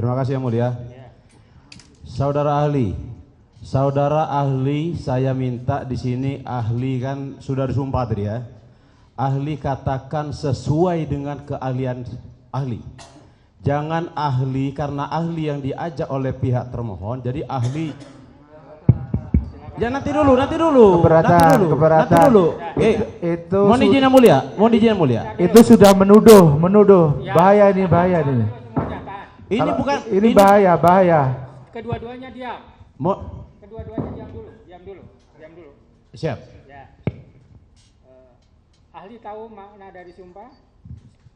Terima kasih Yang Mulia. Saudara ahli, saya minta di sini ahli kan sudah disumpah tadi ya. Ahli katakan sesuai dengan keahlian ahli. Jangan ahli karena ahli yang diajak oleh pihak termohon. Jadi ahli. Ya nanti dulu. Keberatan. Itu mohon izin Yang Mulia. Itu sudah menuduh. Bahaya ini. Ini bahaya. Kedua-duanya diam. Kedua-duanya diam dulu. Siap. Ya. Ahli tahu makna dari sumpah?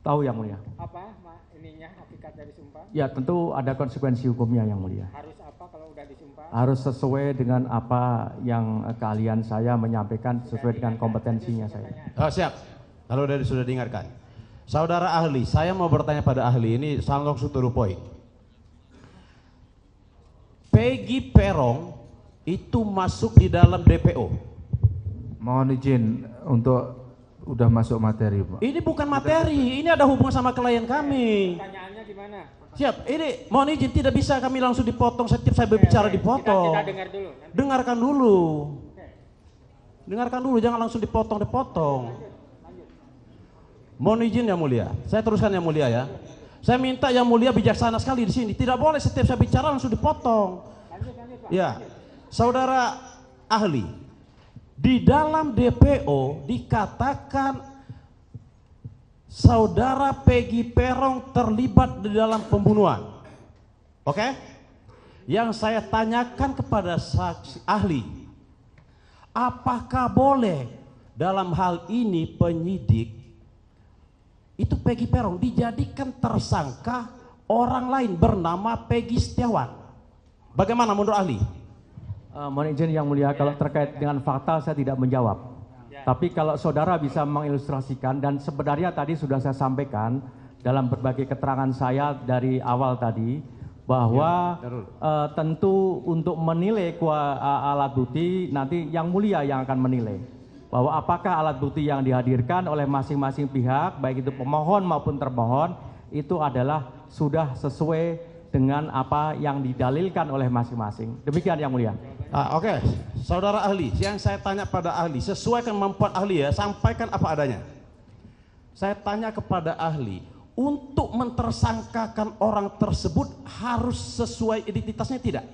Tahu Yang Mulia. Apa hakikat dari sumpah? Ya tentu ada konsekuensi hukumnya Yang Mulia. Harus apa kalau udah disumpah? Harus sesuai dengan apa yang keahlian saya menyampaikan, sesuai dengan kompetensinya saya. Oh, siap. Kalau sudah diingatkan. Saudara ahli, saya mau bertanya pada ahli ini langsung to the point. Peggy Perong itu masuk di dalam DPO. Mohon izin untuk udah masuk materi, Pak. Ini bukan materi, ini ada hubungan sama klien kami. Pertanyaannya gimana? Siap, ini mohon izin tidak bisa kami langsung dipotong setiap saya berbicara dipotong. Kita dengar dulu. Dengarkan dulu, jangan langsung dipotong. Mohon izin Yang Mulia, saya teruskan Yang Mulia ya. Saya minta Yang Mulia bijaksana sekali di sini. Tidak boleh setiap saya bicara langsung dipotong. Ya, saudara ahli, di dalam DPO dikatakan saudara Peggy Perong terlibat di dalam pembunuhan. Oke? Yang saya tanyakan kepada saksi ahli, apakah boleh dalam hal ini penyidik itu Peggy Perong dijadikan tersangka orang lain bernama Peggy Setiawan? Bagaimana menurut ahli? Mohon izin Yang Mulia, kalau terkait dengan fakta saya tidak menjawab. Tapi kalau saudara bisa mengilustrasikan, dan sebenarnya tadi sudah saya sampaikan dalam berbagai keterangan saya dari awal tadi, bahwa tentu untuk menilai alat bukti nanti Yang Mulia yang akan menilai. Bahwa apakah alat bukti yang dihadirkan oleh masing-masing pihak, baik itu pemohon maupun termohon, itu adalah sudah sesuai dengan apa yang didalilkan oleh masing-masing. Demikian Yang Mulia. Oke. Saudara ahli, yang saya tanya pada ahli, sesuai kemampuan ahli ya, sampaikan apa adanya. Saya tanya kepada ahli, untuk mentersangkakan orang tersebut harus sesuai identitasnya tidak?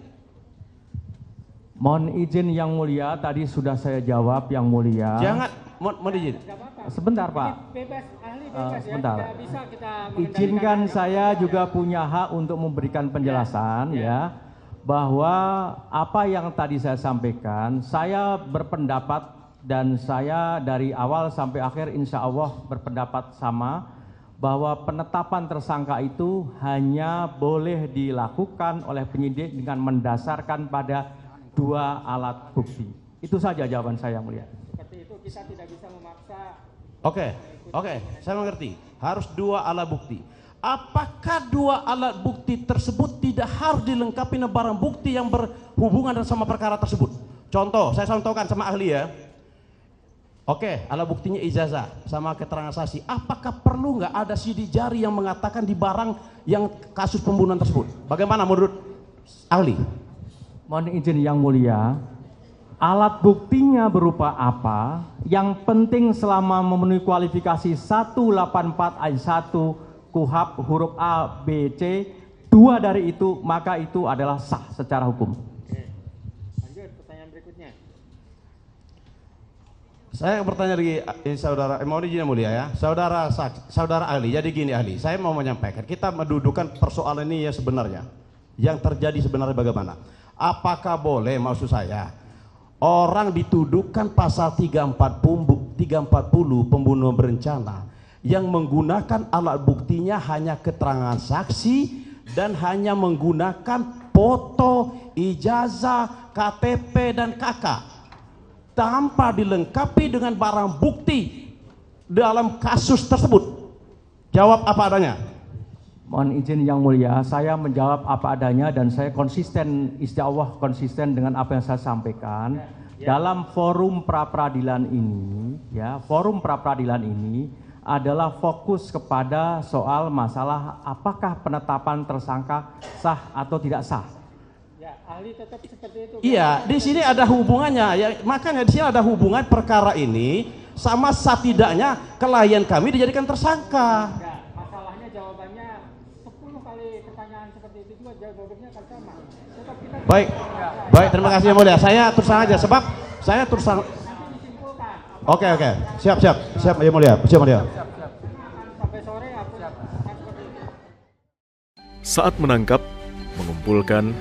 Mohon izin Yang Mulia, tadi sudah saya jawab Yang Mulia. Jangan, mohon izin. Sebentar Pak. Bebas, ahli bebas sebentar. ya. Tidak bisa kita Izinkan saya juga punya hak untuk memberikan penjelasan ya, bahwa apa yang tadi saya sampaikan, saya berpendapat dan saya dari awal sampai akhir insya Allah berpendapat sama, bahwa penetapan tersangka itu hanya boleh dilakukan oleh penyidik dengan mendasarkan pada 2 alat bukti. Itu saja jawaban saya Yang Mulia. Seperti itu, kita tidak bisa memaksa. Oke, saya mengerti. Harus 2 alat bukti. Apakah 2 alat bukti tersebut tidak harus dilengkapi dengan barang bukti yang berhubungan sama perkara tersebut? Contoh, saya contohkan sama ahli ya. Oke, alat buktinya ijazah sama keterangan saksi. Apakah perlu nggak ada sidik jari yang mengatakan di barang yang kasus pembunuhan tersebut? Bagaimana menurut ahli? Mohon izin Yang Mulia, alat buktinya berupa apa? Yang penting selama memenuhi kualifikasi 184 ayat 1 KUHP huruf A, B, C, 2 dari itu, maka itu adalah sah secara hukum. Oke. Lanjut, pertanyaan berikutnya. Saya bertanya lagi saudara, mohon izin Yang Mulia ya. Saudara ahli, jadi gini ahli, saya mau menyampaikan, kita mendudukan persoalan ini ya sebenarnya. Yang terjadi sebenarnya bagaimana? Apakah boleh, maksud saya, orang dituduhkan pasal 340 pembunuhan berencana yang menggunakan alat buktinya hanya keterangan saksi dan hanya menggunakan foto, ijazah, KTP dan KK tanpa dilengkapi dengan barang bukti dalam kasus tersebut. Jawab apa adanya. Mohon izin Yang Mulia, saya menjawab apa adanya dan saya konsisten, insya Allah konsisten dengan apa yang saya sampaikan. Dalam forum pra-peradilan ini, ya, forum pra-peradilan ini adalah fokus kepada soal masalah apakah penetapan tersangka sah atau tidak sah. Ya, ahli tetap seperti itu. Iya, di sini ada hubungannya. Ya, makanya di sini ada hubungan perkara ini sama tidaknya klien kami dijadikan tersangka. Ya, masalahnya jawabannya 10 kali pertanyaan seperti itu juga jawabannya akan sama. Tetap kita Baik, baik, terima kasih yang mulia. Saya terus terang aja, sebab saya terus terang. nanti disimpulkan. Oke, siap yang mulia, siap mulia. Sampai sore aku akan seperti itu. Saat menangkap, mengumpulkan,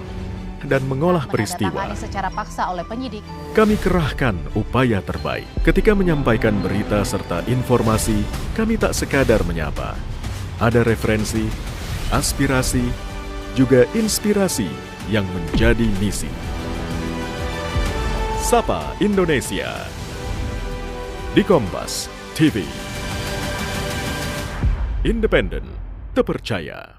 dan mengolah peristiwa, Menandatangani secara paksa oleh penyidik. kami kerahkan upaya terbaik. Ketika menyampaikan berita serta informasi, kami tak sekadar menyapa. Ada referensi, aspirasi, juga inspirasi yang menjadi misi. Sapa Indonesia di Kompas TV. Independen, terpercaya.